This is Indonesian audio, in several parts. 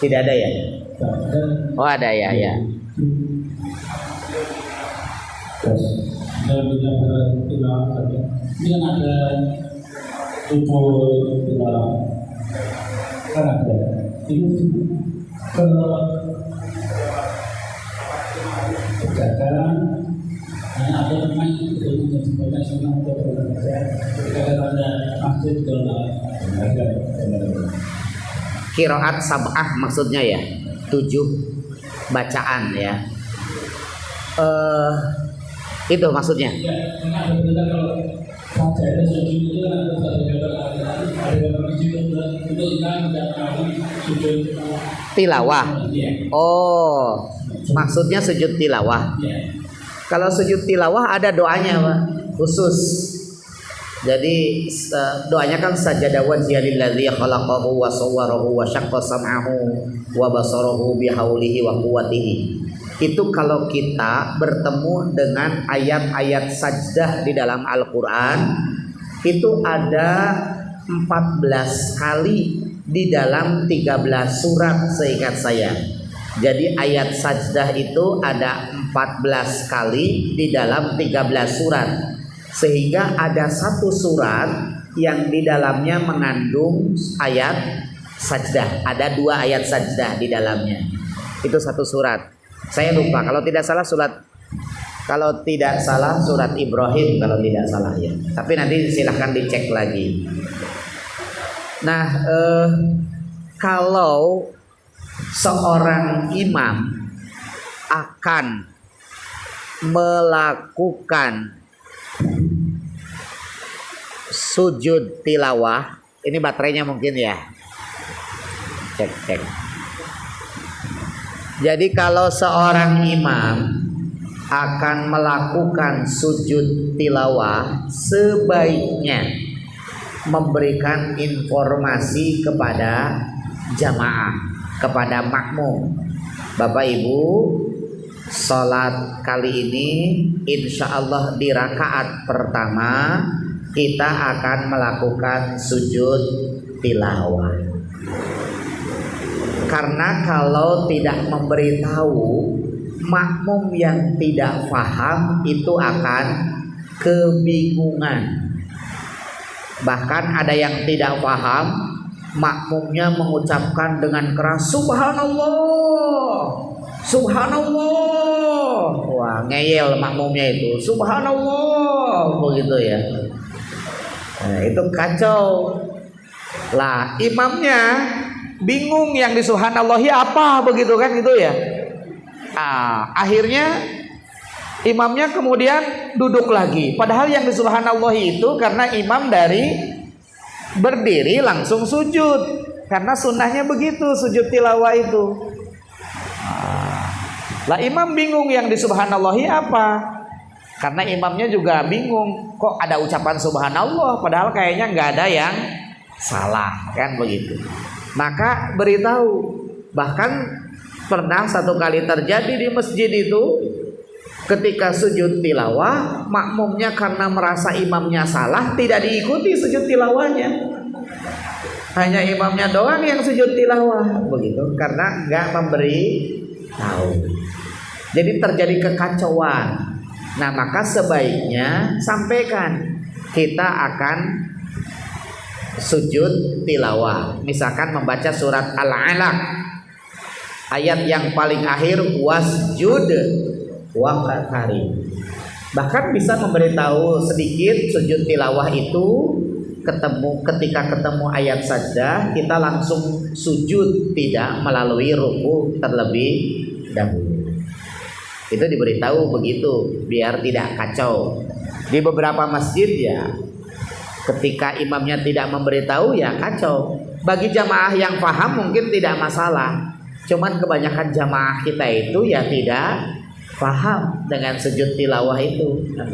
Tidak ada ya? Oh ada ya, ya. Ini kan ada tubuh kan ada itu ke kejahatan hanya ada teman itu sebenarnya senang untuk bekerja ada masjid ada Qiraat sab'ah maksudnya ya, 7 bacaan ya. Itu maksudnya. ya karena ada benar kalau saja itu sujud itu kan ada untuk ikan dan sujud Tilawah. Oh, maksudnya sujud tilawah. Kalau sujud tilawah ada doanya Pak, khusus. Jadi doanya kan sajada wajhiya lillazi khalaqahu wa sawwarahu wa syaqqa sam'ahu wa basarahu bihaulihi wa quwwatihi. Itu kalau kita bertemu dengan ayat-ayat sajdah di dalam Al-Qur'an, itu ada 14 kali di dalam 13 surat seingat saya. Jadi ayat sajdah itu ada 14 kali di dalam 13 surat. Sehingga ada satu surat yang di dalamnya mengandung ayat sajdah. Ada 2 ayat sajdah di dalamnya. Itu satu surat. Saya lupa, kalau tidak salah surat Ibrahim kalau tidak salah ya. Tapi nanti silahkan dicek lagi. Nah, kalau seorang imam akan melakukan sujud tilawah, ini baterainya mungkin ya. Cek. Jadi kalau seorang imam akan melakukan sujud tilawah, sebaiknya memberikan informasi kepada jamaah, kepada makmum. Bapak Ibu, sholat kali ini insya Allah di rakaat pertama kita akan melakukan sujud tilawah. Karena kalau tidak memberitahu, makmum yang tidak paham itu akan kebingungan. Bahkan ada yang tidak paham, makmumnya mengucapkan dengan keras subhanallah, subhanallah. Wah, ngeyel makmumnya itu, subhanallah, begitu ya. Nah, itu kacau. Lah, imamnya bingung yang di subhanallahi apa, begitu kan itu ya. Akhirnya imamnya kemudian duduk lagi. Padahal yang di subhanallahi itu karena imam dari berdiri langsung sujud. Karena sunnahnya begitu sujud tilawah itu. Lah imam bingung yang di subhanallahi apa. Karena imamnya juga bingung, kok ada ucapan subhanallah padahal kayaknya nggak ada yang salah, kan begitu. Maka beritahu. Bahkan pernah satu kali terjadi di masjid itu, ketika sujud tilawah, makmumnya karena merasa imamnya salah tidak diikuti sujud tilawahnya. Hanya imamnya doang yang sujud tilawah, begitu, karena nggak memberi tahu. Jadi terjadi kekacauan. Nah, maka sebaiknya sampaikan kita akan sujud tilawah. Misalkan membaca surat Al-Alaq, ayat yang paling akhir wasjud waqtarib. Bahkan bisa memberitahu sedikit sujud tilawah itu ketika ketemu ayat sajdah kita langsung sujud, tidak melalui ruku terlebih dahulu. Itu diberitahu begitu biar tidak kacau. Di beberapa masjid ya ketika imamnya tidak memberitahu ya kacau. Bagi jamaah yang paham mungkin tidak masalah. Cuman kebanyakan jamaah kita itu ya tidak paham dengan sujud tilawah itu. Nah,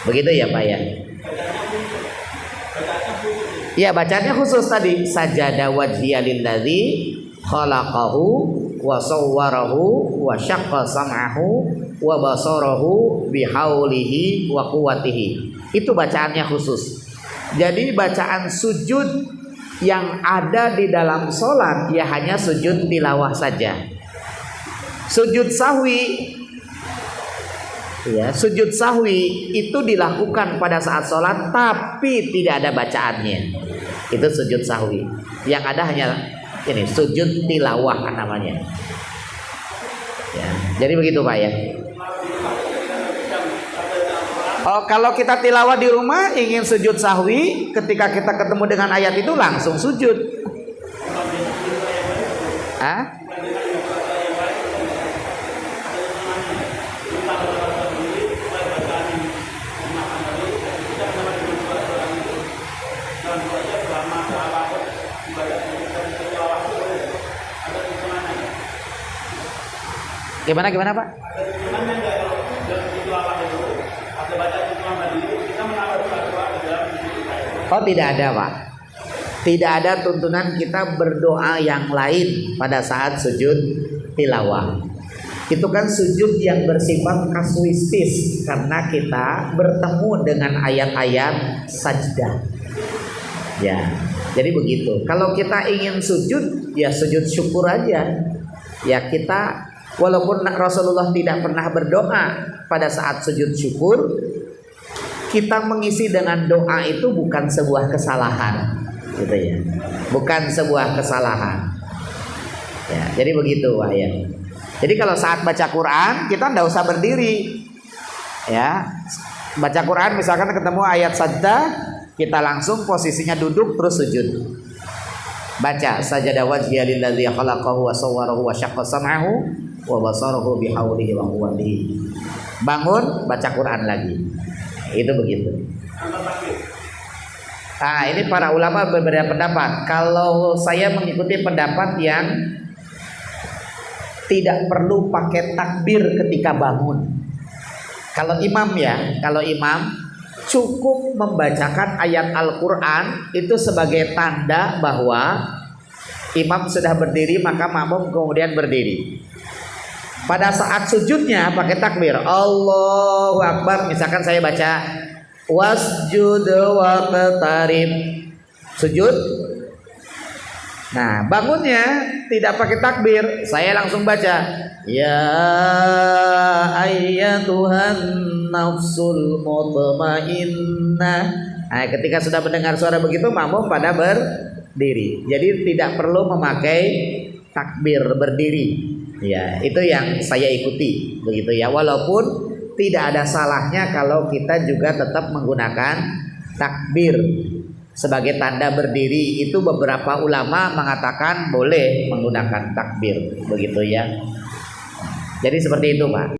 begitu ya Pak ya. Ya, bacanya khusus tadi sajada wajhiya lillazi khalaqahu wa sawwarahu wa syaqqa sam'ahu wa basarahu bihaulihi wa quwwatihi. Itu bacaannya khusus. Jadi bacaan sujud yang ada di dalam sholat ya hanya sujud tilawah saja. Sujud sahwi, ya, sujud sahwi itu dilakukan pada saat sholat tapi tidak ada bacaannya. Itu sujud sahwi. Yang ada hanya ini sujud tilawah namanya. Ya, jadi begitu Pak ya. Oh, kalau kita tilawah di rumah ingin sujud sahwi, ketika kita ketemu dengan ayat itu langsung sujud. Hah? Gimana Pak? Oh, tidak ada Pak. Tidak ada tuntunan kita berdoa yang lain pada saat sujud tilawah. Itu kan sujud yang bersifat kasuistis karena kita bertemu dengan ayat-ayat sajdah. Ya, jadi begitu. Kalau kita ingin sujud, ya sujud syukur aja. Ya kita, walaupun Rasulullah tidak pernah berdoa pada saat sujud syukur, kita mengisi dengan doa itu bukan sebuah kesalahan, gitu ya. Bukan sebuah kesalahan. Ya, jadi begitu Pak ya. Jadi kalau saat baca Quran kita tidak usah berdiri. Ya. Baca Quran misalkan ketemu ayat sajdah, kita langsung posisinya duduk terus sujud. Baca sajada wajhiya lillazi khalaqahu wa sawwarahu wa syaqqa sam'ahu wa basarahu bihaulihi wa quwwatihi. Bangun, baca Quran lagi. Itu begitu. Nah, ini para ulama berbeda pendapat. Kalau saya mengikuti pendapat yang tidak perlu pakai takbir ketika bangun. Kalau imam ya, kalau imam cukup membacakan ayat Al-Quran itu sebagai tanda bahwa imam sudah berdiri, maka makmum kemudian berdiri. Pada saat sujudnya pakai takbir, Allahu Akbar. Misalkan saya baca wasjud waqtarib, sujud. Nah, bangunnya tidak pakai takbir, saya langsung baca ya ayyatuhan nafsul mutmainnah. Nah, ketika sudah mendengar suara begitu, makmum pada berdiri. Jadi tidak perlu memakai takbir berdiri. Ya, itu yang saya ikuti begitu ya. Walaupun tidak ada salahnya kalau kita juga tetap menggunakan takbir sebagai tanda berdiri. Itu beberapa ulama mengatakan boleh menggunakan takbir begitu ya. Jadi seperti itu Pak.